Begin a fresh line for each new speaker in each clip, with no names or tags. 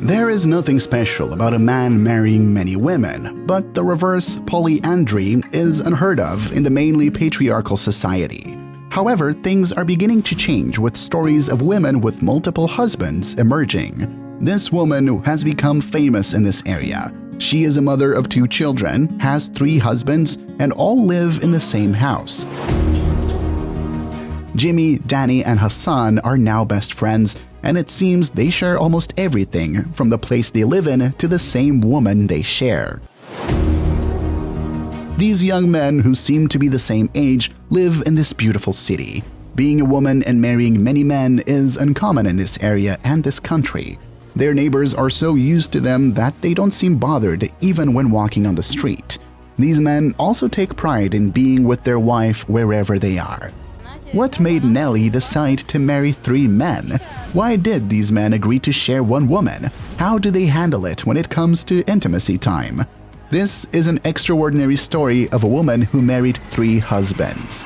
There is nothing special about a man marrying many women, but the reverse polyandry is unheard of in the mainly patriarchal society. However, things are beginning to change with stories of women with multiple husbands emerging. This woman has become famous in this area. She is a mother of 2 children, has 3 husbands, and all live in the same house. Jimmy, Danny, and Hassan are now best friends, and it seems they share almost everything from the place they live in to the same woman they share. These young men, who seem to be the same age, live in this beautiful city. Being a woman and marrying many men is uncommon in this area and this country. Their neighbors are so used to them that they don't seem bothered even when walking on the street. These men also take pride in being with their wife wherever they are. What made Nelly decide to marry 3 men? Why did these men agree to share one woman? How do they handle it when it comes to intimacy time? This is an extraordinary story of a woman who married 3 husbands.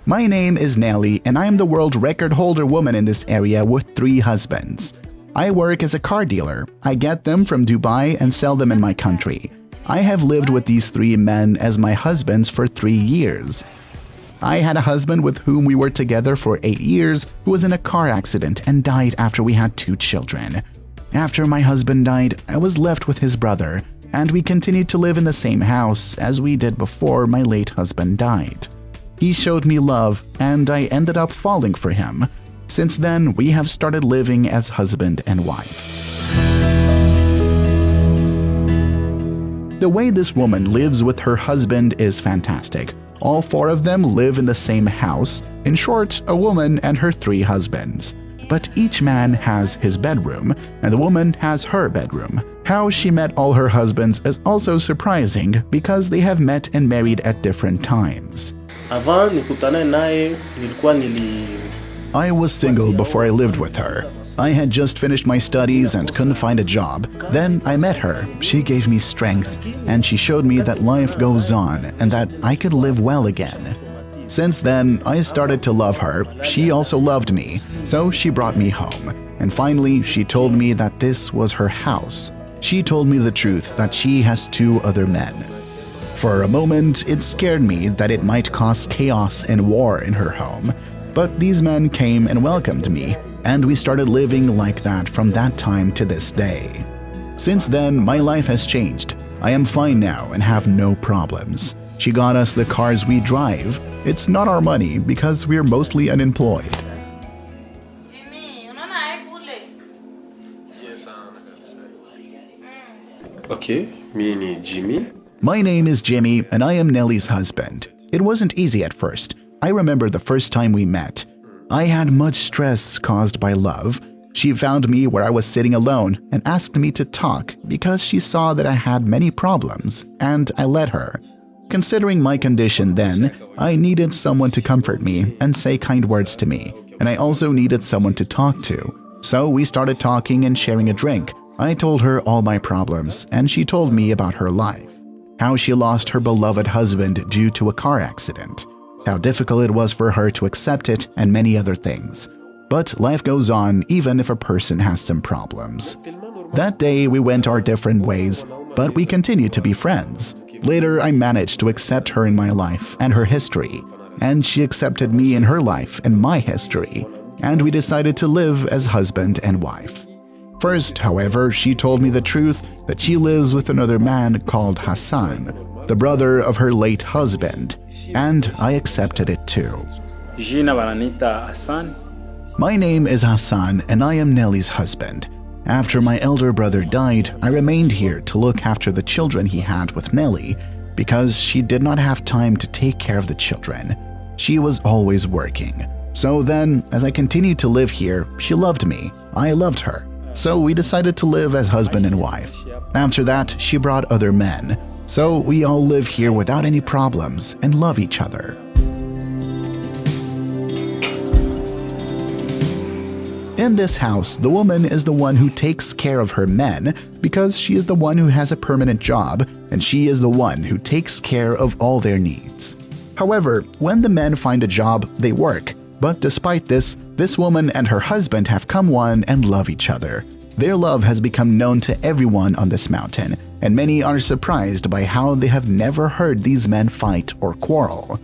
My name is Nelly, and I am the world record holder woman in this area with 3 husbands. I work as a car dealer. I get them from Dubai and sell them in my country. I have lived with these 3 men as my husbands for 3 years. I had a husband with whom we were together for 8 years who was in a car accident and died after we had 2 children. After my husband died, I was left with his brother, and we continued to live in the same house as we did before my late husband died. He showed me love, and I ended up falling for him. Since then, we have started living as husband and wife. The way this woman lives with her husband is fantastic. All 4 of them live in the same house. In short, a woman and her 3 husbands. But each man has his bedroom, and the woman has her bedroom. How she met all her husbands is also surprising because they have met and married at different times. I was single before I lived with her. I had just finished my studies and couldn't find a job. Then I met her. She gave me strength, and she showed me that life goes on and that I could live well again. Since then, I started to love her. She also loved me, so she brought me home. And finally, she told me that this was her house. She told me the truth that she has 2 other men. For a moment, it scared me that it might cause chaos and war in her home. But these men came and welcomed me, and we started living like that from that time to this day. Since then, my life has changed. I am fine now and have no problems. She got us the cars we drive. It's not our money because we're mostly unemployed.
Okay, me Jimmy.
My name is Jimmy, and I am Nelly's husband. It wasn't easy at first. I remember the first time we met. I had much stress caused by love. She found me where I was sitting alone and asked me to talk because she saw that I had many problems, and I let her. Considering my condition then, I needed someone to comfort me and say kind words to me, and I also needed someone to talk to. So we started talking and sharing a drink. I told her all my problems, and she told me about her life. How she lost her beloved husband due to a car accident. How difficult it was for her to accept it, and many other things. But life goes on even if a person has some problems. That day we went our different ways, but we continued to be friends. Later I managed to accept her in my life and her history, and she accepted me in her life and my history, and we decided to live as husband and wife. First, however, she told me the truth that she lives with another man called Hassan, the brother of her late husband, and I accepted it too. My name is Hassan, and I am Nelly's husband. After my elder brother died, I remained here to look after the children he had with Nelly because she did not have time to take care of the children. She was always working. So then, as I continued to live here, she loved me. I loved her. So we decided to live as husband and wife. After that, she brought other men. So we all live here without any problems and love each other. In this house, the woman is the one who takes care of her men because she is the one who has a permanent job, and she is the one who takes care of all their needs. However, when the men find a job, they work. But despite this, this woman and her husband have come one and love each other. Their love has become known to everyone on this mountain, and many are surprised by how they have never heard these men fight or quarrel.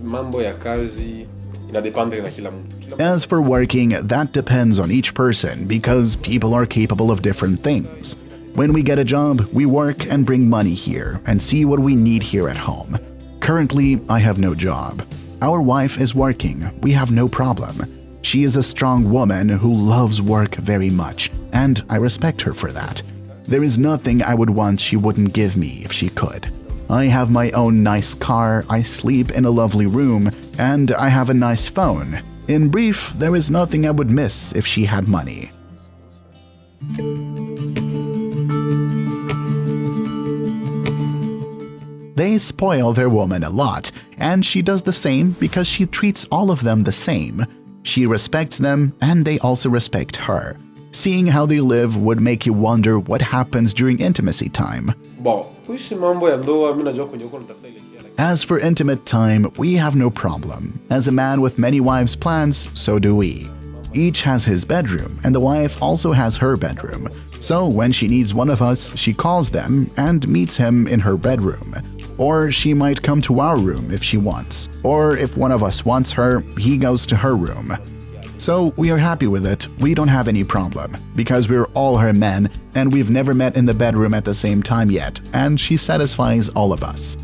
Mambo ya kazi inadepende na kila mtu.
As for working, that depends on each person because people are capable of different things. When we get a job, we work and bring money here and see what we need here at home. Currently, I have no job. Our wife is working. We have no problem. She is a strong woman who loves work very much, and I respect her for that. There is nothing I would want she wouldn't give me if she could. I have my own nice car, I sleep in a lovely room, and I have a nice phone. In brief, there is nothing I would miss if she had money. They spoil their woman a lot, and she does the same because she treats all of them the same. She respects them, and they also respect her. Seeing how they live would make you wonder what happens during intimacy time. As for intimate time, we have no problem. As a man with many wives' plans, so do we. Each has his bedroom, and the wife also has her bedroom. So when she needs one of us, she calls them and meets him in her bedroom. Or she might come to our room if she wants. Or if one of us wants her, he goes to her room. So we are happy with it. We don't have any problem, because we're all her men, and we've never met in the bedroom at the same time yet, and she satisfies all of us.